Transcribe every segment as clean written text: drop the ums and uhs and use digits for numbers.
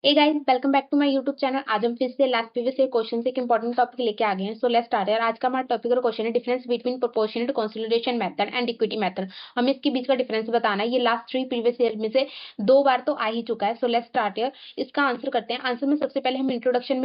Hey guys, welcome back to my YouTube channel. आज हम फिर से लास्ट प्रीवियस ईयर क्वेश्चन से एक इंपॉर्टेंट टॉपिक लेके आ गए हैं। सो लेट्स स्टार्ट यार। आज का हमारा टॉपिक और क्वेश्चन है difference between proportional consolidation method and equity method. हमें इसके बीच का डिफरेंस बताना है। ये लास्ट 3 प्रीवियस ईयर में से 2 बार तो आ ही चुका है। सो लेट्स स्टार्ट यार। इसका आंसर करते हैं। आंसर में सबसे पहले हम इंट्रोडक्शन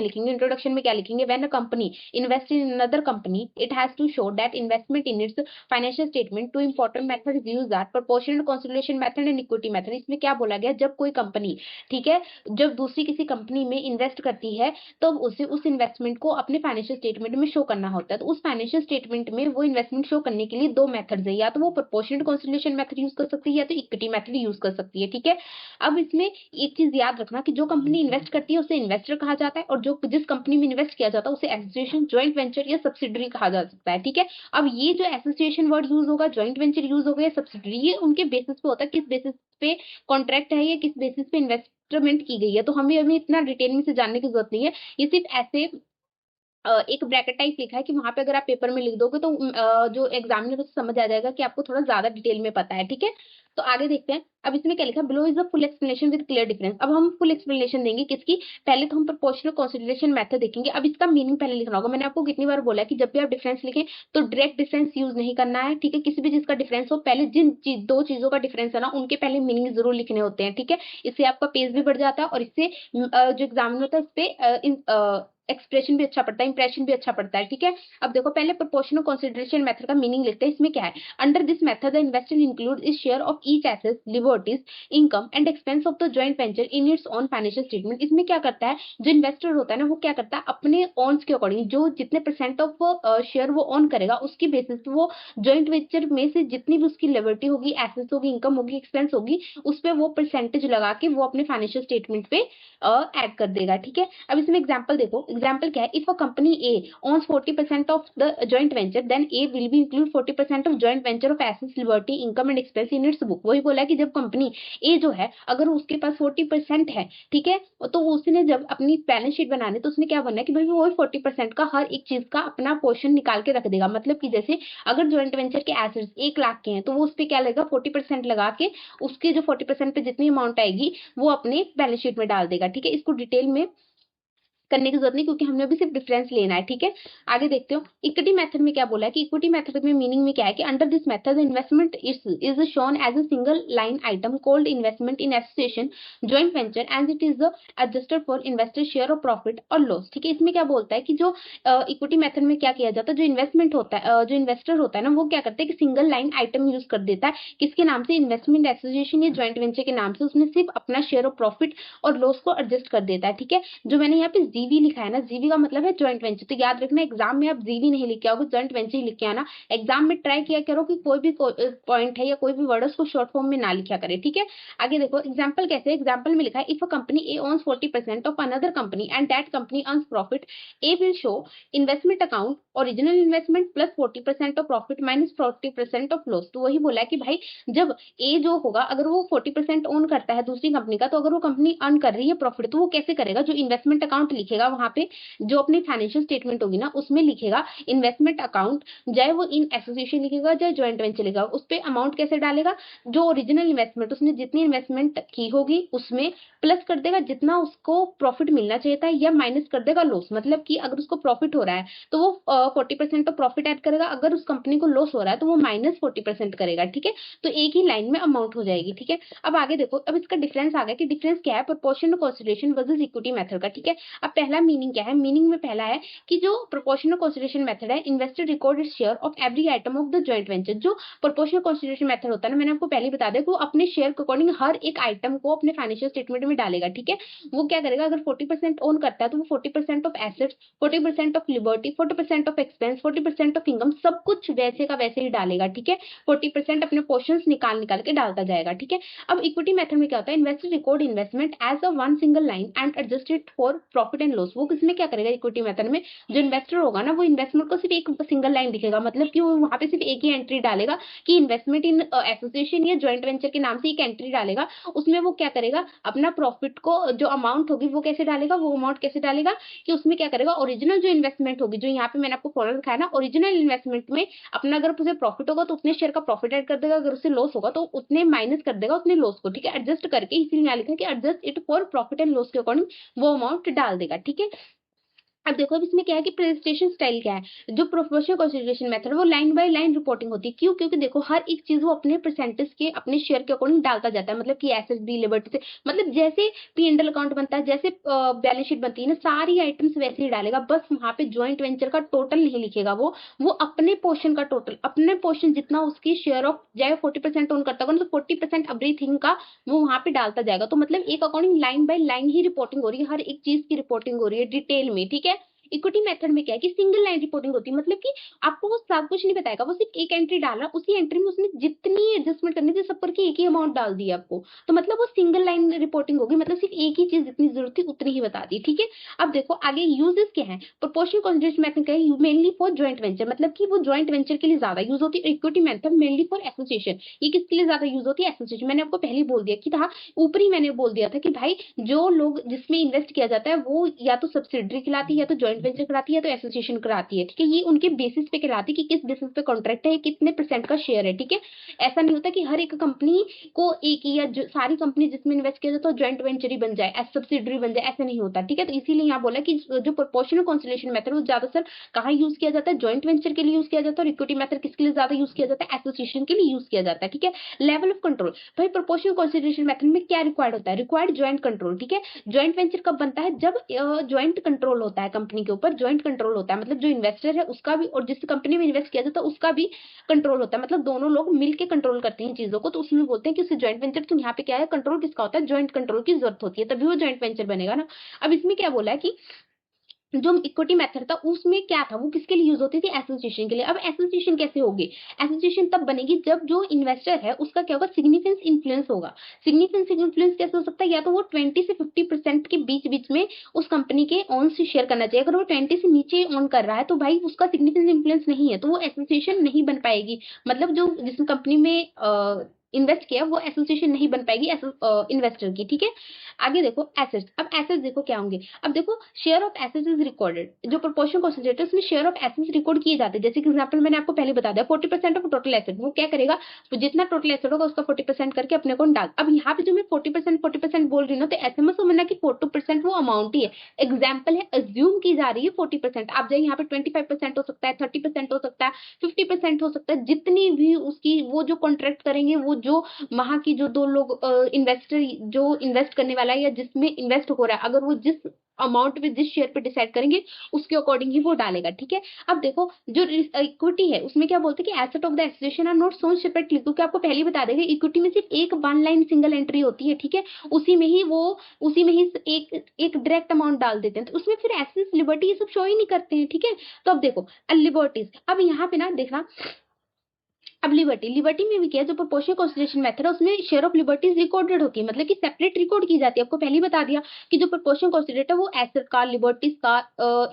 लिखेंगे। इंट्रोडक्शन में क्या लिखेंगे? When a company invest in another company, it has to show that investment in its financial statement. Two important method use that proportional consolidation method and equity method. इसमें क्या बोला गया? जब कोई कंपनी, ठीक है, जब दूसरी किसी कंपनी में इन्वेस्ट करती है तो उसे उस इन्वेस्टमेंट को अपने फाइनेंशियल स्टेटमेंट में शो करना होता है। तो उस फाइनेंशियल स्टेटमेंट में वो इन्वेस्टमेंट शो करने के लिए 2 मेथड्स है, या तो वो प्रोपोर्शनल कंसोलिडेशन मेथड यूज कर सकती है या तो इक्विटी मेथड यूज कर सकती है। ठीक है, अब इसमें एक चीज याद रखना कि जो कंपनी इन्वेस्ट करती है उसे इन्वेस्टर कहा जाता है, और जो जिस कंपनी में इन्वेस्ट किया जाता है उसे एसोसिएशन, ज्वाइंट वेंचर या सब्सिडरी कहा जा सकता है। ठीक है, अब ये जो एसोसिएशन वर्ड यूज होगा, ज्वाइंट वेंचर यूज होगा या सब्सिडरी, ये उनके बेसिस पे होता है, किस बेसिस पे कॉन्ट्रैक्ट है या किस बेसिस पे इन्वेस्टमेंट की गई है। तो हमें अभी इतना डिटेल में से जानने की जरूरत नहीं है। ये सिर्फ ऐसे एक ब्रैकेट टाइप लिखा है कि वहां पे अगर आप पेपर में लिख दोगे तो जो एग्जामिनर उसे समझ आ जाएगा कि आपको थोड़ा ज्यादा डिटेल में पता है। ठीक है, तो आगे देखते हैं। अब इसमें क्या लिखा है? Below is the full explanation with clear difference. अब हम फुल एक्सप्लेनेशन देंगे किसकी? पहले तो हम प्रोपोर्शनल कंसीडरेशन मेथड देखेंगे। अब इसका मीनिंग पहले लिखना होगा। मैंने आपको कितनी बार बोला है कि जब भी आप डिफरेंस लिखें तो डायरेक्ट डिफरेंस यूज नहीं करना है। ठीक है, किसी भी चीज का डिफरेंस हो, पहले दो चीजों का डिफरेंस है ना, उनके पहले मीनिंग जरूर लिखने होते हैं। ठीक है, इससे आपका पेज भी बढ़ जाता है और इससे जो एग्जामिनर होता है इस पे एक्सप्रेशन भी अच्छा पड़ता है, इंप्रेशन भी अच्छा पड़ता है। ठीक है, अब देखो पहले प्रोपोर्शनल कंसीडरेशन मेथड का मीनिंग लिखते हैं। इसमें क्या है? Under this method the investor include is share of each asset, liberties, income and expense of the joint venture in its own financial statement. इसमें क्या करता है? जो इन्वेस्टर होता है ना, वो क्या करता है? अपने ऑन्स के अकॉर्डिंग, जो जितने परसेंट ऑफ शेयर वो ऑन करेगा उसकी बेसिस पे वो जॉइंट वेंचर में से जितनी भी उसकी लिबर्टी होगी, एसेट्स होगी, इनकम होगी, एक्सपेंस होगी, उस पर वो परसेंटेज लगा के वो अपने फाइनेंशियल स्टेटमेंट पे ऐड कर देगा। ठीक है, अब इसमें एग्जांपल देखो। एग्जांपल क्या है? If a company A owns 40% of the joint venture, then A will be include 40% of joint venture of assets, liberty, income and expense in its book। वही बोला है कि जब कंपनी ए जो है अगर उसके पास 40% है, ठीक है, तो उसने जब अपनी बैलेंस शीट बनानी तो उसने क्या बनना है कि भाई वो 40% का हर एक चीज का अपना पोर्शन निकाल के रख देगा। मतलब कि जैसे अगर ज्वाइंट वेंचर के एसेट्स 1 लाख के हैं तो वो उस पर क्या लगेगा? 40% लगा के उसके जो 40% पे जितनी अमाउंट आएगी वो अपने बैलेंस शीट में डाल देगा। ठीक है, इसको डिटेल में करने की जरूरत नहीं क्योंकि हमने अभी सिर्फ डिफरेंस लेना है। ठीक है, आगे देखते हो। इक्विटी मेथड में क्या बोला है कि इक्विटी मेथड में मीनिंग में क्या है कि under this method investment is shown as a single line item called investment in association, joint venture and it is adjusted for investor share of profit और लॉस। ठीक है, इसमें क्या बोलता है कि जो इक्विटी मेथड में क्या किया जाता है? जो इन्वेस्टमेंट होता है, जो इन्वेस्टर होता है ना, वो क्या करता है कि सिंगल लाइन आइटम यूज कर देता है। किसके नाम से? इन्वेस्टमेंट एसोसिएशन या ज्वाइंट वेंचर के नाम से। उसने सिर्फ अपना शेयर ऑफ प्रॉफिट और लॉस को एडजस्ट कर देता है। ठीक है, जो मैंने यहाँ पे जीवी लिखा है ना, जीवी का मतलब है ज्वाइंट वेंचर। तो याद रखना एग्जाम में आप जीवी नहीं लिख के आओगे, ज्वाइंट वेंचर ही लिख के आना। एग्जाम में ट्राई किया करो कि कोई भी पॉइंट है या कोई भी वर्ड उसको शॉर्ट फॉर्म में ना लिखा करे। ठीक है, आगे देखो एग्जाम्पल कैसे। एग्जाम्पल में लिखा है if a company A owns 40% of another company and that company earns profit, A will show investment account original investment plus 40% of profit minus 40% of loss. तो वही बोला है कि भाई जब ए जो होगा अगर वो 40% ओन करता है दूसरी कंपनी का, तो अगर वो कंपनी अर्न कर रही है प्रॉफिट तो वो कैसे करेगा? जो इन्वेस्टमेंट अकाउंट लिखेगा वहां पे, जो अपनी फाइनेंशियल स्टेटमेंट होगी ना उसमें लिखेगा इन्वेस्टमेंट अकाउंट, चाहे वो इन एसोसिएशन लिखेगा चाहे ज्वाइंट वेंचर लिखेगा, उस पर अमाउंट कैसे डालेगा? जो ओरिजिनल इन्वेस्टमेंट उसने जितनी इन्वेस्टमेंट की होगी उसमें प्लस कर देगा जितना उसको प्रॉफिट मिलना चाहिए था, या माइनस कर देगा लॉस। मतलब कि अगर उसको प्रॉफिट हो रहा है तो वो 40% ऑफ प्रॉफिट ऐड करेगा, अगर उस कंपनी को लॉस हो रहा है तो वो -40% करेगा। ठीक है, तो एक ही लाइन में अमाउंट हो जाएगी। ठीक है, अब आगे देखो। अब इसका डिफरेंस आ गया कि डिफरेंस क्या है proportional consideration versus equity method का। ठीक है, अब पहला मीनिंग क्या है? मीनिंग में पहला है कि जो प्रोपोर्शनल कंसीडरेशन मेथड है, investor record its share of every item of the joint venture. जो प्रोपोर्शनल कंसीडरेशन मेथड होता है ना, मैंने आपको पहले ही बता दिया कि वो अपने शेयर के अकॉर्डिंग हर एक आइटम को अपने फाइनेंशियल स्टेटमेंट में डालेगा। ठीक है, वो क्या करेगा? अगर 40% ओन करता है तो वो 40% of assets, 40% of liberty, 40% of expense, 40% of income, सब कुछ वैसे का वैसे ही डालेगा। ठीक है, 40% अपने पोर्शन निकाल निकाल के डालता जाएगा। ठीक है, अब इक्विटी मेथड में क्या होता है? Investor record investment as a one single line and adjust it for profit and loss, वो किसमें क्या करेगा इक्विटी मेथड में, जो इन्वेस्टर होगा ना वो इन्वेस्टमेंट को सिर्फ एक सिंगल लाइन दिखेगा, मतलब कि वो वहां पे सिर्फ एक ही एंट्री डालेगा कि इन्वेस्टमेंट इन एसोसिएशन या ज्वाइंट वेंचर के नाम से एक एंट्री डालेगा। उसमें वो क्या करेगा, अपना प्रॉफिट को जो अमाउंट होगी वो कैसे डालेगा, वो अमाउंट कैसे डालेगा कि उसमें क्या करेगा, ओरिजिनल जो इन्वेस्टमेंट होगी, जो यहाँ पे मैंने आपको फॉर्मूला दिखाया ना, ओरिजिनल इन्वेस्टमेंट में अपना अगर उसे प्रॉफिट होगा तो उतने शेयर का प्रॉफिट ऐड कर देगा, अगर उसे लॉस होगा तो उतने माइनस कर देगा उतने लॉस को, ठीक है, एडजस्ट करके, इसीलिए यहाँ लिखा है कि adjust it for profit and loss के अकॉर्डिंग वो अमाउंट डाल देगा, ठीक है। अब देखो अब इसमें क्या है कि प्रेजेंटेशन स्टाइल क्या है, जो प्रोपोर्शनल कंसिडरेशन मेथड वो लाइन बाय लाइन रिपोर्टिंग होती है, क्यों, क्योंकि देखो हर एक चीज वो अपने परसेंटेज के अपने शेयर के अकॉर्डिंग डालता जाता है, मतलब कि एसेट्स डी लिबर्टी से, मतलब जैसे P&L अकाउंट बनता है, जैसे बैलेंस शीट बनती है ना, सारी आइटम्स वैसे ही डालेगा, बस वहां पे ज्वाइंट वेंचर का टोटल नहीं लिखेगा, वो अपने पोर्शन का टोटल, अपने पोर्शन जितना उसकी शेयर ऑफ चाहे 40% ओन करता होगा ना, तो 40% एवरीथिंग का वो वहां पे डालता जाएगा। तो मतलब एक according line by line he reporting हो रही है, हर एक चीज की रिपोर्टिंग हो रही है डिटेल में, ठीक है। इक्विटी मेथड में क्या है कि सिंगल लाइन रिपोर्टिंग होती है, मतलब कि आपको वो सब कुछ नहीं बताएगा, वो सिर्फ एक एंट्री डाला, उसी एंट्री में उसने जितनी एडजस्टमेंट करनी थी सब करके एक ही अमाउंट डाल दी आपको, तो मतलब वो सिंगल लाइन रिपोर्टिंग होगी, मतलब सिर्फ एक ही चीज जितनी जरूरत थी उतनी ही बता दी, ठीक है। अब देखो आगे यूजेस क्या है, प्रोपोर्शनल कंसिडरेशन मेथड क्या है, मेनली फॉर ज्वाइंट वेंचर, मतलब कि वो ज्वाइंट वेंचर के लिए ज्यादा यूज होती है। Equity method mainly for association, ये किसके लिए ज्यादा यूज होती है, एसोसिएशन, मैंने आपको पहले ही बोल दिया कि था, ऊपरी मैंने बोल दिया था कि भाई जो लोग जिसमें इन्वेस्ट किया जाता है वो या तो सब्सिडरी कहलाती है, या तो ज्वाइंट वेंचर कहलाती है, या तो एसोसिएशन कराती है, ठीक है। ये उनके बेसिस पे कहलाती है कि किस बेसिस पे कॉन्ट्रैक्ट है, कितने परसेंट का शेयर है, ठीक है। ऐसा नहीं होता कि हर एक कंपनी को एक ही या सारी कंपनी जिसमें इन्वेस्ट किया जाता है ज्वाइंट वेंचर ही बन जाए, एस सब्सिडरी बन जाए, ऐसा नहीं होता, ठीक है। तो इसीलिए यहाँ बोला कि जो प्रोपोर्शनल कंसोलिडेशन मेथड वो ज्यादातर कहाँ यूज किया जाता है, ज्वाइंट वेंचर के लिए यूज किया जाता है, और इक्विटी मेथड किसके लिए ज्यादा यूज किया जाता है, एसोसिएशन के लिए यूज किया जाता है, ठीक है। लेवल ऑफ कंट्रोल, भाई प्रोपोर्शनल कंसोलिडेशन मेथड में क्या रिक्वायर्ड होता है, रिक्वायर्ड ज्वाइंट कंट्रोल, ठीक है। ज्वाइंट वेंचर कब बनता है, जब ज्वाइंट कंट्रोल होता है कंपनी के ऊपर, ज्वाइंट कंट्रोल होता है, मतलब जो इन्वेस्टर है उसका भी और जिस कंपनी में इन्वेस्ट किया जाता है उसका भी कंट्रोल होता है, मतलब दोनों लोग मिलकर कंट्रोल करते हैं चीजों को, तो उसमें बोलते हैं कि उसे ज्वाइंट वेंचर, तो यहाँ पे क्या है, कंट्रोल किसका होता है, ज्वाइंट कंट्रोल की जरूरत होती है, तभी वो ज्वाइंट वेंचर बनेगा ना। अब इसमें क्या बोला है कि जो इक्विटी मेथड था उसमें क्या था, वो किसके लिए यूज होती थी, एसोसिएशन के लिए। अब एसोसिएशन कैसे होगी, एसोसिएशन तब बनेगी जब जो इन्वेस्टर है उसका क्या होगा, सिग्निफिकेंस इन्फ्लुएंस होगा। सिग्निफिकेंस इन्फ्लुएंस कैसे हो सकता है, या तो वो 20 से 50% के बीच बीच में उस कंपनी के ओन से शेयर करना चाहिए, अगर वो 20 से नीचे ओन कर रहा है तो भाई उसका सिग्निफिकेंस इन्फ्लुएंस नहीं है, तो वो एसोसिएशन नहीं बन पाएगी, मतलब जो जिस कंपनी में इन्वेस्ट किया वो एसोसिएशन नहीं बन पाएगी इन्वेस्टर की, ठीक है। आगे देखो एसेट्स, अब एसेट्स देखो क्या होंगे, अब देखो share of assets is recorded, जो प्रोपोर्शन कंसिडरेटर उसमें शेयर ऑफ एसेट्स रिकॉर्ड किए जाते हैं, जैसे कि एग्जांपल मैंने आपको पहले बता दिया 40% ऑफ टोटल एसेट, वो क्या करेगा, तो जितना टोटल एसेट होगा उसका 40% करके अपने को डाल। अब यहाँ पे जो मैं 40% बोल रही हूँ ना, तो ऐसे में समझना कि 40% वो अमाउंट ही है, एग्जाम्पल है, अज्यूम की जा रही है 40%, आप जाए यहाँ पे 25% हो सकता है, 30% हो सकता है, 50% हो सकता है, जितनी भी उसकी वो जो कॉन्ट्रैक्ट करेंगे, वो जो वहां की जो दो लोग इन्वेस्टर जो इन्वेस्ट करने वाला है या जिसमें इन्वेस्ट हो रहा है, अगर वो जिस अमाउंट पे जिस शेयर पे डिसाइड करेंगे उसके अकॉर्डिंग ही वो डालेगा, ठीक है। अब देखो जो इक्विटी है उसमें क्या बोलते हैं कि asset of the association are not shown separately, क्योंकि आपको पहले ही बता देंगे इक्विटी में सिर्फ एक वन लाइन सिंगल एंट्री होती है, ठीक है, उसी में ही एक एक डायरेक्ट अमाउंट डाल देते हैं, तो उसमें फिर एसेट्स लिबर्टी ये सब शो ही नहीं करते हैं, ठीक है। तो अब देखो लिबर्टीज, अब यहाँ पे ना देखना, अब लिबर्टी में भी क्या है, जो प्रोपोर्शनल कंसिडरेशन मेथड है उसमें शेयर ऑफ लिबर्टीज रिकॉर्डेड होती है, मतलब कि सेपरेट रिकॉर्ड की जाती है, आपको पहले ही बता दिया कि जो प्रोपोर्शनल कंसिडरेटर वो एसेट का, लिबर्टीज का,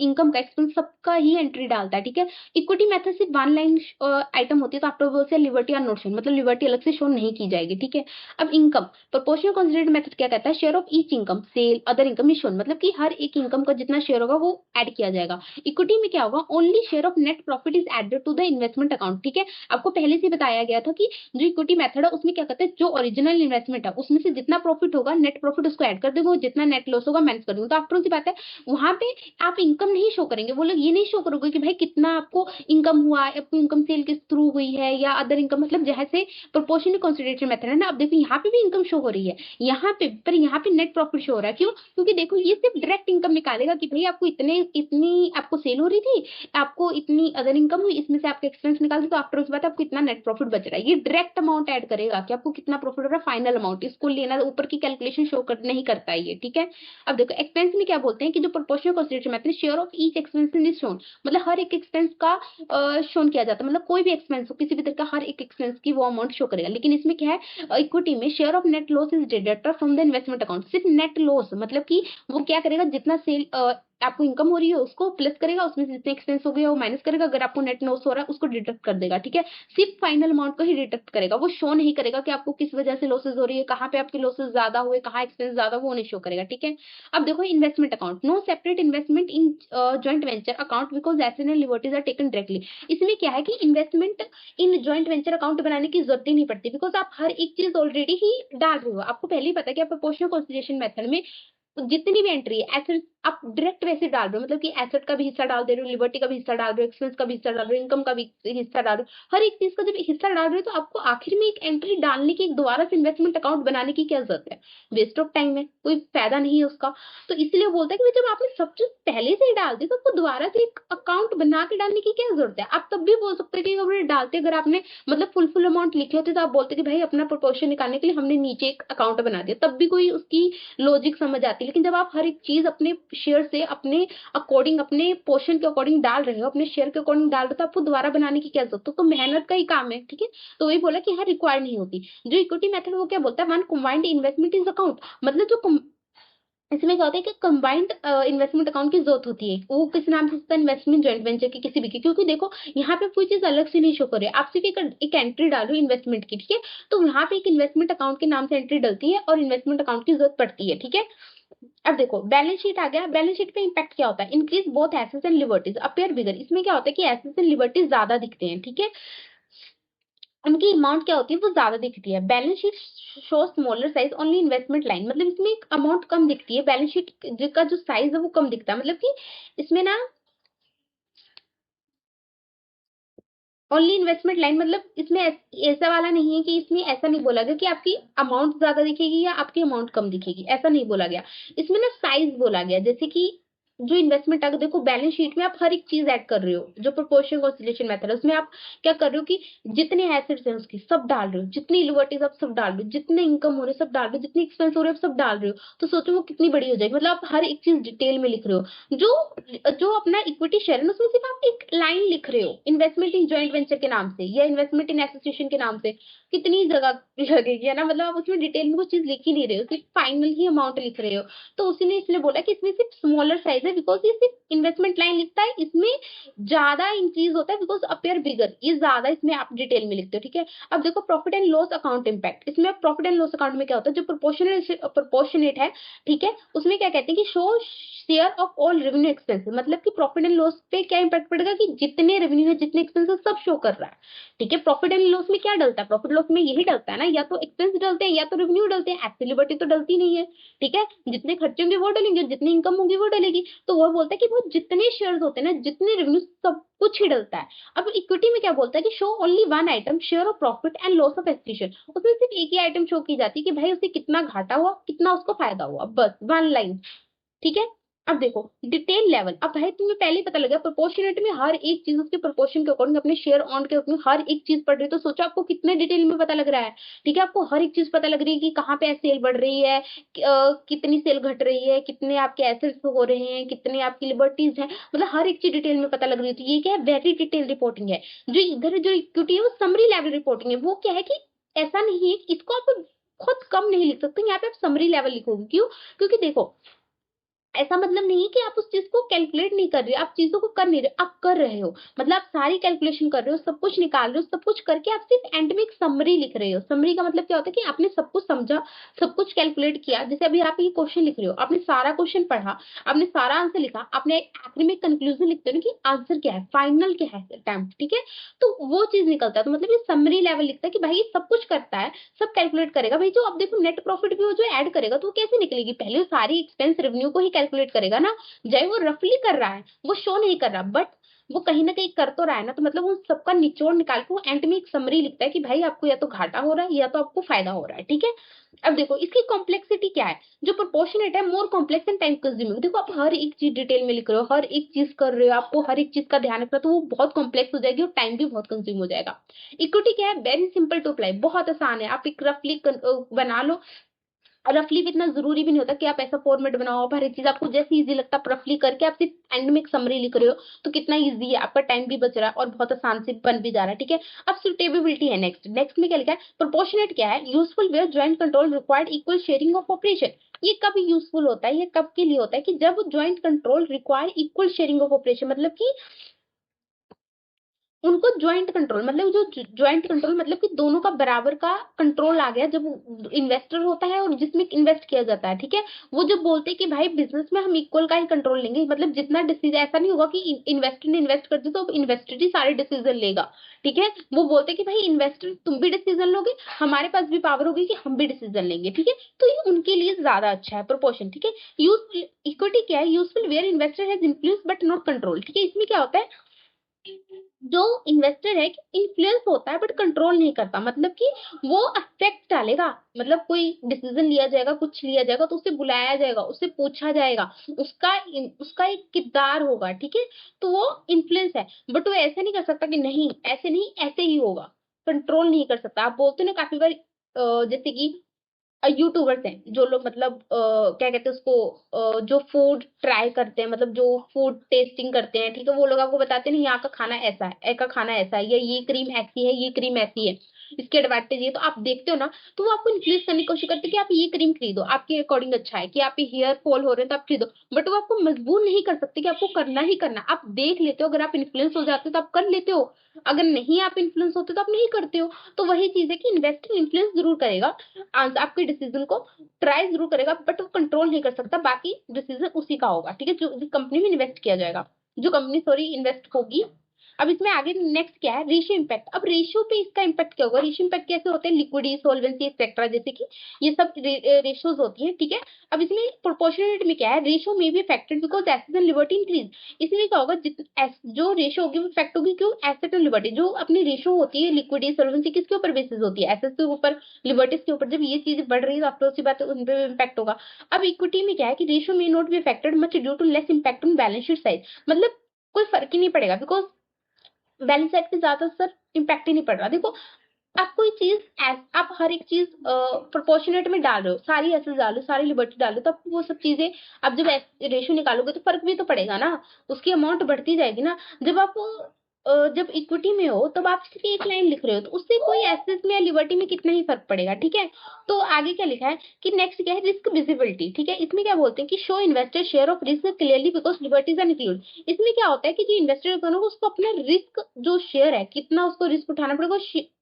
इनकम का, एक्सपेंस सबका ही एंट्री डालता है, ठीक है। इक्विटी मेथड सिर्फ वन लाइन आइटम होती है, तो आफ्टर बोलते हैं लिबर्टी आर नॉट शोन, मतलब लिबर्टी अलग से शो नहीं की जाएगी, ठीक है। अब इनकम, प्रोपोर्शनल कंसिडरेशन मेथड क्या कहता है, share of each income, sale, other income is shown, मतलब कि हर एक इनकम का जितना शेयर होगा वो ऐड किया जाएगा। इक्विटी में क्या होगा, only share of net profit is added to the investment account, ठीक है। आपको पहले से बताया गया था कि जो इक्विटी मेथड है उसमें क्या करते हैं, जो ओरिजिनल इन्वेस्टमेंट है उसमें से जितना प्रॉफिट होगा नेट प्रॉफिट उसको ऐड कर देंगे, जितना नेट लॉस होगा माइनस कर देंगे, तो आफ्टर सी बात है वहां पे आप इनकम नहीं शो करेंगे, वो लोग ये नहीं शो करोगे कि भाई कितना आपको इनकम हुआ, आपको इनकम सेल किस थ्रू हुई है या अदर इनकम, मतलब जैसे प्रोपोर्शनल कंसिडरेशन मेथड है ना। अब देखो यहाँ पे भी इनकम शो हो रही है, यहाँ पे पर यहाँ पे नेट प्रॉफिट शो हो रहा है, क्यों, क्योंकि देखो ये सिर्फ डायरेक्ट इनकम निकालेगा कि भाई आपको इतनी आपको सेल हो रही थी, आपको इतनी अदर इनकम हुई, इसमें से आपके एक्सपेंस निकाल दे, तो आफ्टर उस बात आपको इतना नेट प्रॉफिट बच रहा है, ये डायरेक्ट अमाउंट ऐड करेगा कि आपको कितना प्रॉफिट हो रहा है, फाइनल अमाउंट, इसको लेना, ऊपर की कैलकुलेशन शो कर नहीं करता है ये, ठीक है। अब देखो एक्सपेंस में क्या बोलते हैं कि जो proportional consideration method, share of each expense is shown, मतलब हर एक एक्सपेंस का शोन किया जाता है, मतलब कोई भी एक्सपेंस हो किसी भी तरह का, हर एक एक्सपेंस की वो अमाउंट शो करेगा। लेकिन इसमें क्या है, इक्विटी में share of net loss is deducted from the investment account, सिर्फ नेट लॉस, मतलब कि वो क्या करेगा, जितना सेल आपको इनकम हो रही है उसको प्लस करेगा, उसमें से जितने एक्सपेंस हो गए वो माइनस करेगा, अगर आपको नेट लॉस हो रहा है उसको डिडक्ट कर देगा, ठीक है। सिर्फ फाइनल अमाउंट को ही डिडक्ट करेगा, वो शो नहीं करेगा कि आपको किस वजह से लॉसेस हो रही है, कहाँ पे आपके लॉसेस ज्यादा हुए, कहाँ एक्सपेंस ज्यादा, वो नहीं शो करेगा, ठीक है। अब देखो investment account, no separate investment in joint venture account because asset and liberties are taken directly. इसमें क्या है कि investment in joint venture account बनाने की जरूरत ही नहीं पड़ती, बिकॉज आप हर एक चीज ऑलरेडी ही डाल रहे हो, आपको पहले ही पता है कि आप प्रोपोर्शनल कंसीडरेशन मेथड में जितनी भी एंट्री है एसेट आप डायरेक्ट वैसे डाल रहे हो, मतलब कि एसेट का भी हिस्सा डाल दे रहे हो, लिबर्टी का भी हिस्सा डाल रहे हो, एक्सपेंस का भी हिस्सा डाल रहे हो, इनकम का भी हिस्सा डाल रहे हो, हर एक चीज का जब हिस्सा डाल रहे हो तो आपको आखिर में एक एंट्री डालने की, एक दोबारा से इन्वेस्टमेंट अकाउंट बनाने की क्या जरूरत है, वेस्ट ऑफ टाइम है, कोई फायदा नहीं है उसका। तो इसलिए बोलता है कि जब आपने सब चीज पहले से ही डाल दी तो आपको दोबारा से एक अकाउंट बना के डालने की क्या जरूरत है। आप तब भी बोल सकते हो कि अगर डालते, अगर आपने मतलब फुल अमाउंट लिखे होते तो आप बोलते कि भाई अपना प्रोपोर्शन निकालने के लिए हमने नीचे एक अकाउंट बना दिया, तब भी कोई उसकी लॉजिक समझ आती है। लेकिन जब आप हर एक चीज अपने शेयर से अपने अकॉर्डिंग, अपने पोर्शन के अकॉर्डिंग डाल रहे हो, अपने शेयर के अकॉर्डिंग डाल रहे हो, तो आपको दोबारा बनाने की क्या जरूरत है, तो मेहनत का ही काम है, ठीक है। तो वही बोला कि यहाँ रिक्वायर नहीं होती। जो इक्विटी मेथड वो क्या बोलता है, one combined investment is account, मतलब जो इसमें क्या होता है कि कंबाइंड इन्वेस्टमेंट अकाउंट की जरूरत होती है, वो किस नाम से होता है, इन्वेस्टमेंट जॉइंट वेंचर की किसी भी की, क्योंकि देखो यहाँ पे कोई चीज अलग से नहीं शो कर रही है, आप सिर्फ एक एंट्री डालो इन्वेस्टमेंट की, ठीक है। तो यहाँ पे एक इन्वेस्टमेंट अकाउंट के नाम से एंट्री डलती है और इन्वेस्टमेंट अकाउंट की जरूरत पड़ती है, ठीक है। अब देखो बैलेंस शीट आ गया, बैलेंस शीट पे इंपैक्ट क्या होता है, increase both assets and liberties appear bigger, इसमें क्या होता है कि एसेट्स एंड लिबर्टीज ज्यादा दिखते हैं, ठीक है, उनकी अमाउंट क्या होती है वो ज्यादा दिखती है। Balance sheet show smaller size only investment line, मतलब इसमें एक अमाउंट कम दिखती है, बैलेंस शीट का जो साइज है वो कम दिखता है, मतलब कि इसमें ना ओनली इन्वेस्टमेंट लाइन, मतलब इसमें ऐसा वाला नहीं है कि इसमें ऐसा नहीं बोला गया कि आपकी अमाउंट ज्यादा दिखेगी या आपकी अमाउंट कम दिखेगी, ऐसा नहीं बोला गया। इसमें ना साइज बोला गया, जैसे कि जो इन्वेस्टमेंट, अगर देखो बैलेंस शीट में आप हर एक चीज ऐड कर रहे हो, जो प्रोपोर्शन कंसीडरेशन मेथड है उसमें आप क्या कर रहे हो कि जितने एसेट्स हैं उसकी सब डाल रहे हो, जितनी लिबर्टीज आप सब डाल रहे हो, जितने इनकम हो रहे सब डाल रहे हो, जितनी एक्सपेंस हो रहे हो सब डाल रहे हो, तो सोचो वो कितनी बड़ी हो जाएगी, मतलब आप हर एक चीज डिटेल में लिख रहे हो। जो जो अपना इक्विटी शेयर है ना, उसमें सिर्फ आप एक लाइन लिख रहे हो इन्वेस्टमेंट इन जॉइंट वेंचर के नाम से या इन्वेस्टमेंट इन एसोसिएशन के नाम से, कितनी जगह लगेगी, है ना, मतलब आप उसमें डिटेल में कुछ चीज लिख ही नहीं रहे हो, सिर्फ फाइनल ही अमाउंट लिख रहे हो। तो उसी ने इसलिए बोला कि इसमें सिर्फ स्मॉलर साइज है, बिकॉज ये सिर्फ इन्वेस्टमेंट लाइन लिखता है, इसमें ज्यादा इंक्रीज होता है बिकॉज अपेयर बिगर, ये ज्यादा इसमें आप डिटेल में लिखते हो, ठीक है। अब देखो profit and loss account impact, इसमें प्रॉफिट एंड लॉस अकाउंट में क्या होता है, जो प्रोपोर्शनेट है, ठीक है, उसमें क्या कहते हैं कि show share of all revenue expense, मतलब कि प्रॉफिट एंड लॉस पे क्या इंपैक्ट पड़ेगा कि जितने रेवेन्यू है जितने एक्सपेंस है सब शो कर रहा है, ठीक है। प्रॉफिट एंड लॉस में क्या डलता है, प्रॉफिट लॉस में यही डलता है ना, या तो एक्सपेंस डलते हैं या तो रेवेन्यू डलते हैं, एसेट लिबर्टी तो डलती नहीं है, ठीक है। जितने खर्चे होंगे वो डलेंगे, जितनी इनकम होगी वो डलेगी, तो वो बोलता है कि वो जितने शेयर्स होते हैं ना, जितने रेवेन्यू, सब कुछ ही डलता है। अब इक्विटी में क्या बोलता है कि show only one item share of profit and loss of association, उसमें सिर्फ एक ही आइटम शो की जाती है कि भाई उसे कितना घाटा हुआ, कितना उसको फायदा हुआ, बस वन लाइन, ठीक है। अब देखो डिटेल लेवल, अब भाई तुम्हें पहले ही पता लगा प्रोपोर्शनेट में हर एक चीज उसके प्रोपोर्शन के अकॉर्डिंग, अपने शेयर ऑन के अकॉर्डिंग हर एक चीज पढ़ रही है, तो सोचो आपको कितने डिटेल में पता लग रहा है, ठीक है। आपको हर एक चीज पता लग रही है कि कहाँ पे सेल बढ़ रही है, कितनी सेल घट रही है, कितने आपके एसेट्स हो रहे हैं, कितने आपकी लिबर्टीज हैं, मतलब हर एक चीज डिटेल में पता लग रही है। तो ये क्या है, वेरी डिटेल रिपोर्टिंग है। जो इधर जो इक्विटी है वो समरी लेवल रिपोर्टिंग है, वो क्या है कि ऐसा नहीं है, इसको आप खुद कम नहीं लिख सकते, यहाँ पे आप समरी लेवल लिखोगे, क्यों, क्योंकि देखो ऐसा मतलब नहीं है कि आप उस चीज को कैलकुलेट नहीं कर रहे हो, आप चीजों को कर नहीं रहे, आप कर रहे हो, मतलब आप सारी कैलकुलेशन कर रहे हो, सब कुछ निकाल रहे हो, सब कुछ करके आप सिर्फ एंड में एक समरी लिख रहे हो। समरी का मतलब क्या होता है कि आपने सब कुछ समझा, सब कुछ कैलकुलेट किया, जैसे अभी आप ये क्वेश्चन लिख रहे हो, आपने सारा क्वेश्चन पढ़ा, आपने सारा आंसर लिखा, आपने आखिरी में कंक्लूजन लिखते हो ना कि आंसर क्या है, फाइनल क्या है अटेम्प्ट, ठीक है। तो वो चीज निकलता है, तो मतलब ये समरी लेवल लिखता है कि भाई ये सब कुछ करता है, सब कैलकुलेट करेगा। भाई जो अब देखो नेट प्रॉफिट भी वो जो ऐड करेगा तो वो कैसे निकलेगी, पहले वो सारी एक्सपेंस रेवेन्यू को ही कैलकुलेट करेगा ना, चाहे वो रफली कर रहा है, वो शो नहीं कर रहा, बट वो कहीं ना कहीं कर तो रहा है ना, तो मतलब उन सबका निचोड़ निकाल के वो एंड में एक समरी लिखता है कि भाई आपको या तो घाटा हो रहा है या तो आपको फायदा हो रहा है, ठीक है। अब देखो इसकी कॉम्प्लेक्सिटी क्या है, जो प्रोपोर्शनेट है more complex and time consuming. देखो आप हर एक चीज डिटेल में लिख रहे हो, हर एक चीज कर रहे हो, आपको हर एक चीज का ध्यान रखना, तो वो बहुत कॉम्प्लेक्स हो जाएगी और टाइम भी बहुत कंज्यूम हो जाएगा। इक्विटी क्या है, वेरी सिंपल टू अप्लाई, बहुत आसान है, आप एक रफली बना लो। रफली भी इतना जरूरी भी नहीं होता कि आप ऐसा फॉर्मेट बनाओ, आप हर एक चीज आपको जैसे इजी लगता है रफली करके आप सिर्फ एंड में एक समरी लिख रहे हो, तो कितना इजी है, आपका टाइम भी बच रहा है और बहुत आसान से बन भी जा रहा है, ठीक है। अब सुटेबिलिटी है, नेक्स्ट नेक्स्ट में क्या लिखा है, प्रोपोर्शनेट क्या है, useful where joint control required equal sharing of operation. ये कब यूजफुल होता है, ये कब के लिए होता है, कि जब joint control require equal sharing of operation, मतलब कि उनको ज्वाइंट कंट्रोल, मतलब जो ज्वाइंट कंट्रोल मतलब कि दोनों का बराबर का कंट्रोल आ गया, जब इन्वेस्टर होता है और जिसमें इन्वेस्ट किया जाता है, ठीक है। वो जो बोलते हैं कि भाई बिजनेस में हम इक्वल का ही कंट्रोल लेंगे, मतलब जितना डिसीजन, ऐसा नहीं होगा कि इन्वेस्टर ने इन्वेस्ट कर दिया तो इन्वेस्टर ही सारे डिसीजन लेगा, ठीक है। वो बोलते हैं कि भाई इन्वेस्टर तुम भी डिसीजन लोगे, हमारे पास भी पावर होगी कि हम भी डिसीजन लेंगे, ठीक है। तो ये उनके लिए ज्यादा अच्छा है प्रोपोर्शन, ठीक है। यूज इक्विटी क्या है, useful where investor has influence but not control, ठीक है। इसमें क्या होता है, जो इन्वेस्टर है इन्फ्लुएंस होता है बट कंट्रोल नहीं करता, मतलब कि वो अफेक्ट डालेगा, मतलब कोई डिसीजन लिया जाएगा, कुछ लिया जाएगा तो उसे बुलाया जाएगा, उससे पूछा जाएगा, उसका उसका एक किरदार होगा, ठीक है। तो वो इन्फ्लुएंस है, बट वो ऐसे नहीं कर सकता कि नहीं ऐसे नहीं ऐसे ही होगा, कंट्रोल नहीं कर सकता। आप बोलते हो ना काफी बार जैसे कि यूट्यूबर्स हैं जो लोग, मतलब क्या कहते हैं उसको, जो फूड ट्राई करते हैं, मतलब जो फूड टेस्टिंग करते हैं, ठीक है। वो लोग आपको बताते हैं ना यहाँ का खाना ऐसा है, ए का खाना ऐसा है, या ये क्रीम ऐसी है, ये क्रीम ऐसी है, इसके एडवांटेज ये, तो आप देखते हो ना, तो वो आपको इन्फ्लुएंस करने की कोशिश करते हैं कि आप ये क्रीम खरीदो, आपके अकॉर्डिंग अच्छा है, कि आप हेयर फॉल हो रहे हैं तो आप खरीदो, बट वो आपको मजबूर नहीं कर सकते कि आपको करना ही करना। आप देख लेते हो, अगर आप इन्फ्लुएंस हो जाते हो तो आप कर लेते हो, अगर नहीं आप इन्फ्लुएंस होते तो आप नहीं करते हो। तो वही चीज है कि इन्वेस्टर इन्फ्लुएंस जरूर करेगा आपके डिसीजन को, ट्राई जरूर करेगा, बट वो कंट्रोल नहीं कर सकता, बाकी डिसीजन उसी का होगा, ठीक है, जो जिस कंपनी में इन्वेस्ट किया जाएगा, जो कंपनी सॉरी इन्वेस्ट होगी। अब इसमें आगे नेक्स्ट क्या है, रेशियो इम्पैक्ट। अब रेशियो पे इसका इम्पैक्ट क्या होगा, रेशियो इम्पैक्ट कैसे होते हैं, लिक्विडिटी, सॉल्वेंसी एक्सेट्रा, जैसे कि ये सब रेशियोज होती है, ठीक है। अब इसमें प्रोपोर्शनलिटी में क्या है, रेशियो में भी affected because asset and liberty increase. इसमें क्या होगा, जो रेशियो होगी वो इफेक्ट होगी, क्यों, एसेट एंड लिबर्टी, जो अपनी रेशियो होती है लिक्विडिटी सॉल्वेंसी किसके ऊपर बेसिस होती है, एसेट्स के ऊपर, लिबर्टीज के ऊपर। जब ये चीजें बढ़ रही है तो आफ्टर सी बात है उन पे इम्पैक्ट होगा। अब इक्विटी में क्या है कि रेशियो में not be affected much due to less impact on balance sheet size, मतलब कोई फर्क ही नहीं पड़ेगा, बिकॉज बैलेंस शीट पे ज्यादातर इम्पैक्ट ही नहीं पड़ रहा। देखो आप कोई चीज आप हर एक चीज प्रोपोर्शनेट में डाल रहे हो, सारी एसेट्स डाल रहे हो, सारी लिबर्टी डाल रहे हो, तो वो सब चीजें आप जब रेशियो निकालोगे तो फर्क भी तो पड़ेगा ना, उसकी अमाउंट बढ़ती जाएगी ना। जब आप जब इक्विटी में हो तब आप सिर्फ एक लाइन लिख रहे हो, तो उससे कोई एसेट में या लिबर्टी में कितना ही फर्क पड़ेगा, ठीक है। तो आगे क्या लिखा है कि नेक्स्ट क्या है, रिस्क विजिबिलिटी, ठीक है। इसमें क्या बोलते हैं कि show investor share of risk clearly because liberties are include. इसमें क्या होता है कि जो इन्वेस्टर होता है ना, उसको अपना रिस्क जो शेयर है कितना उसको रिस्क उठाना पड़ेगा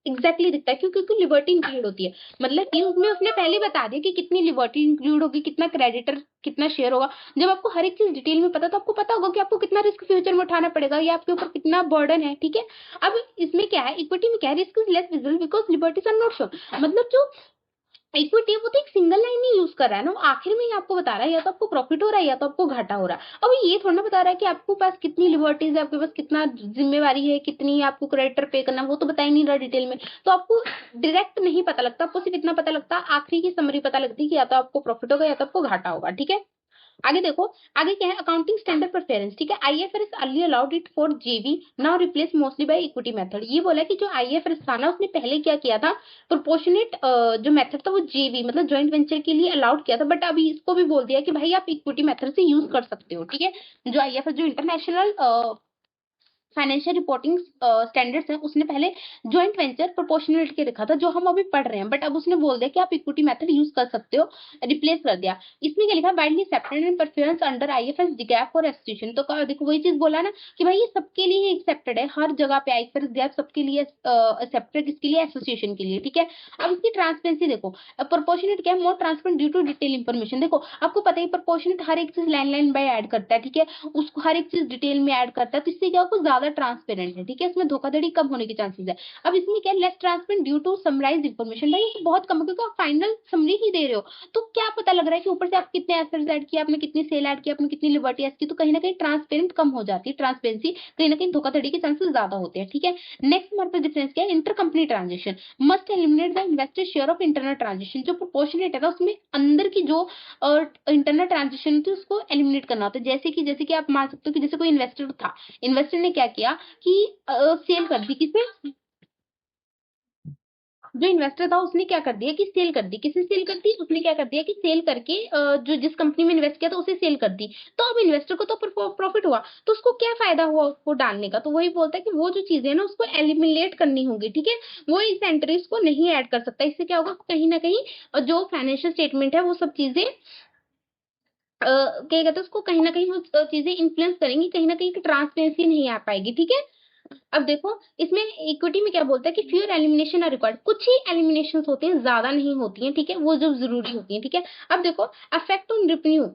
एग्जैक्टली दिखता है, क्यों, क्योंकि लिबर्टी इंक्लूड होती है, मतलब कि उसमें उसने पहले बता दिया कि कितनी लिबर्टी इंक्लूड होगी, कितना क्रेडिटर कितना शेयर होगा। जब आपको हर एक चीज डिटेल में पता तो आपको पता होगा कि आपको कितना रिस्क फ्यूचर में उठाना पड़ेगा, या आपके ऊपर कितना बर्डन है, ठीक है। अब इसमें क्या है, इक्विटी में क्या है, risk is less visible because liberties are not shown, मतलब जो इक्विटी वो तो एक सिंगल लाइन ही यूज कर रहा है ना, वो आखिर में ही आपको बता रहा है या तो आपको प्रॉफिट हो रहा है या तो आपको घाटा हो रहा है। अब ये थोड़ा ना बता रहा है कि आपके पास कितनी लिबर्टीज है, आपके पास कितना जिम्मेवारी है, कितनी आपको क्रेडिटर पे करना है, वो तो बता ही नहीं रहा डिटेल में। तो आपको डायरेक्ट नहीं पता लगता, आपको सिर्फ इतना पता लगता, आखिरी की समरी पता लगती है कि या तो आपको प्रॉफिट होगा या तो आपको घाटा होगा, ठीक है। आगे देखो, आगे क्या है, अकाउंटिंग स्टैंडर्ड प्रेफरेंस, ठीक है। IFRS early allowed it for JV, now replace mostly by equity method. ये बोला कि जो आईएफआरएस था ना, उसने पहले क्या किया था, प्रोपोर्शनेट जो मेथड था वो जेवी मतलब जॉइंट वेंचर के लिए अलाउड किया था, बट अभी इसको भी बोल दिया कि भाई आप इक्विटी मेथड से यूज कर सकते हो, ठीक है। जो आईएफआरएस जो इंटरनेशनल फाइनेंशियल रिपोर्टिंग स्टैंडर्ड्स है, उसने पहले जॉइंट वेंचर प्रोपोर्शनलिटी के रखा था, जो हम अभी पढ़ रहे हैं, बट अब उसने बोल दिया कि आप इक्विटी मेथड यूज कर सकते हो, रिप्लेस कर दिया। इसमें क्या लिखा, widely accepted and preference under IFS gap for association. तो देखो वही चीज बोला ना कि भाई ये सबके लिए एक्सेप्टेड है, हर जगह पे आईएफएस गैप सबके लिए एक्सेप्टेड, किसके लिए, एसोसिएशन के लिए, ठीक है। अब इसकी ट्रांसपेरेंसी देखो, प्रोपोर्शनेट क्या है, more transparent due to detail information. देखो आपको पता ही प्रोपोर्शनेट हर एक चीज लाइन लाइन बाय ऐड करता है, ठीक है, उसको हर एक चीज डिटेल में ऐड करता है, तो इससे क्या कुछ ज्यादा ज्यादा ट्रांसपेरेंट है, ठीक है, इसमें धोखाधड़ी कम होने के चांसेस है। अब इसमें क्या less transparent due to summarise information, भाई ये बहुत कम है क्योंकि आप फाइनल समरी ही दे रहे हो, तो क्या पता लग रहा है कि ऊपर से आप कितने एसेट्स ऐड किए, आपने कितनी सेल ऐड की, आपने कितनी लिबर्टी ऐड की, तो कहीं ना कहीं ट्रांसपेरेंट कम हो जाती है, ट्रांसपेरेंसी कहीं ना कहीं धोखाधड़ी के चांसेस ज्यादा होते हैं, ठीक है। नेक्स्ट हमारे पास डिफरेंस क्या है, inter company transaction must eliminate the investor share of internal transaction, जो प्रोपोर्शनेट है उसमें अंदर की जो इंटरनल ट्रांजेक्शन थी उसको एलिमिनेट करना होता है। जैसे कि आप मान सकते हो कि जैसे कोई इन्वेस्टर था, इन्वेस्टर ने क्या किया कि सेल कर दी, किसे, जो इन्वेस्टर था उसने क्या कर दिया कि सेल कर दी, किसे सेल कर दी, उसने क्या कर दिया कि सेल करके जो जिस कंपनी में इन्वेस्ट किया था उसे सेल कर दी। तो अब इन्वेस्टर को तो प्रॉफिट हुआ, तो उसको क्या फायदा हुआ उसको डालने का, तो वही बोलता है कि वो जो चीजें है ना उसको एलिमिनेट करनी होगी, ठीक है, वो इस एंट्रीज को नहीं ऐड कर सकता। इससे क्या होगा, कहीं ना कहीं जो फाइनेंशियल स्टेटमेंट है वो सब चीजें क्या कहते हैं उसको, कहीं ना कहीं वो चीजें इन्फ्लुएंस करेंगी, कहीं ना कहीं ट्रांसपेरेंसी नहीं आ पाएगी, ठीक है। अब देखो इसमें इक्विटी में क्या बोलता है कि फ्यूअर एलिमिनेशन आर रिक्वायर्ड, कुछ ही एलिमिनेशन होते हैं, ज्यादा नहीं होती हैं, ठीक है, वो जो जरूरी होती हैं, ठीक है। अब देखो अफेक्ट ऑन रेवेन्यू,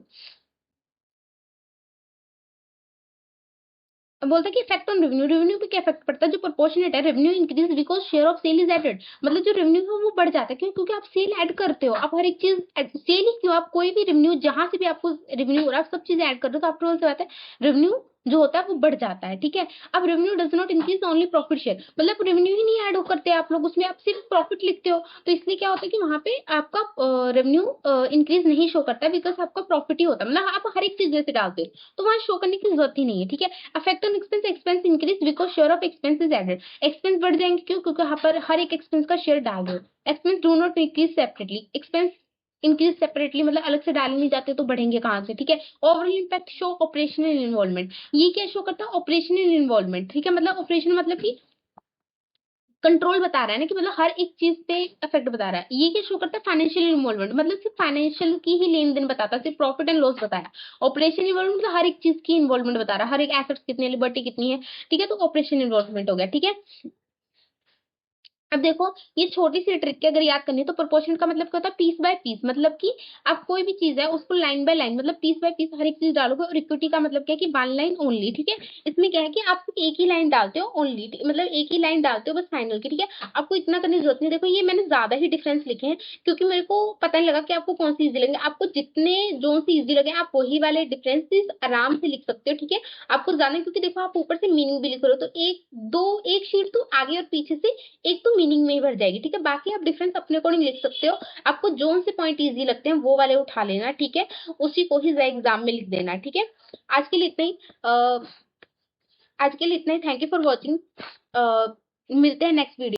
बोलता है कि इफेक्ट ऑन रेवेन्यू, रेवेन्यू पे क्या इफेक्ट पड़ता है, जो प्रोपोर्शनेट है revenue increase because share of sale is added, मतलब जो रेवेन्यू है वो बढ़ जाता है, क्यों, क्योंकि आप सेल ऐड करते हो, आप हर एक चीज सेल ही क्यों, आप कोई भी रेवेन्यू जहां से भी आपको रेवेन्यू हो रहा है आप सब चीजें ऐड कर दो, तो आफ्टर ऑल से बात है रेवेन्यू जो होता है वो बढ़ जाता है, ठीक है। अब revenue does not increase only profit share, मतलब रेवेन्यू ही नहीं ऐड करते आप लोग उसमें, आप सिर्फ प्रॉफिट लिखते हो, तो इसलिए क्या होता है कि वहां पे आपका रेवेन्यू इंक्रीज नहीं शो करता है, बिकॉज आपका प्रॉफिट ही होता है, मतलब आप हर एक चीज जैसे डालते हो तो वहां शो करने की जरूरत ही नहीं है, ठीक है। Affect on expense, expense increase because share of expense is added, expense बढ़ जाएंगे क्यों, क्योंकि यहाँ पर हर एक एक्सपेंस का शेयर डाल दो, expense do not increase separately, expense increase separately मतलब अलग से डाले नहीं जाते तो बढ़ेंगे कहाँ से, ठीक है। Overall impact show operational involvement, ये क्या शो करता है, ऑपरेशनल इन्वॉल्वमेंट, ठीक है, मतलब ऑपरेशन मतलब कि कंट्रोल बता रहा है ना, कि मतलब हर एक चीज पे इफेक्ट बता रहा है। ये क्या शो करता है, फाइनेंशियल इन्वॉल्वमेंट, मतलब सिर्फ फाइनेंशियल की ही लेन देन बताता है, सिर्फ प्रॉफिट एंड लॉस बताया। ऑपरेशन इन्वॉल्वमेंट मतलब हर एक चीज की इन्वॉल्वमेंट बता रहा है, हर एक एसेट्स कितनी है, लिबर्टी कितनी है, ठीक है, तो ऑपरेशन इन्वॉल्वमेंट हो गया, ठीक है। अब देखो ये छोटी सी ट्रिक की अगर याद करनी है तो प्रोपोर्शन का मतलब क्या होता है, पीस बाय पीस, मतलब कि आप कोई भी चीज है उसको लाइन बाय लाइन मतलब पीस बाय पीस हर एक चीज डालोगे, और इक्विटी का मतलब क्या है कि वन लाइन ओनली, ठीक है। इसमें क्या है कि आप सिर्फ एक ही लाइन डालते हो ओनली, मतलब एक ही लाइन डालते हो बस फाइनल की, ठीक है, आपको इतना करने की जरूरत नहीं। देखो ये मैंने ज्यादा ही डिफरेंस लिखे हैं क्योंकि मेरे को पता नहीं लगा कि आपको कौन सी इजी लगे, आपको जितने जो सी इजी लगे आप वही वाले डिफरेंसेस आराम से लिख सकते हो, ठीक है। आपको ज्यादा, क्योंकि देखो आप ऊपर से मीनिंग भी लिख रहे हो तो एक दो एक शीट तो आगे और पीछे से एक तो मीनिंग में ही भर जाएगी, ठीक है, बाकी आप डिफरेंस अपने अकॉर्डिंग लिख सकते हो। आपको जोन से पॉइंट इजी लगते हैं वो वाले उठा लेना, ठीक है, उसी को ही एग्जाम में लिख देना, ठीक है। आज के लिए इतना ही, आज के लिए इतना ही, थैंक यू फॉर वॉचिंग, मिलते हैं नेक्स्ट वीडियो।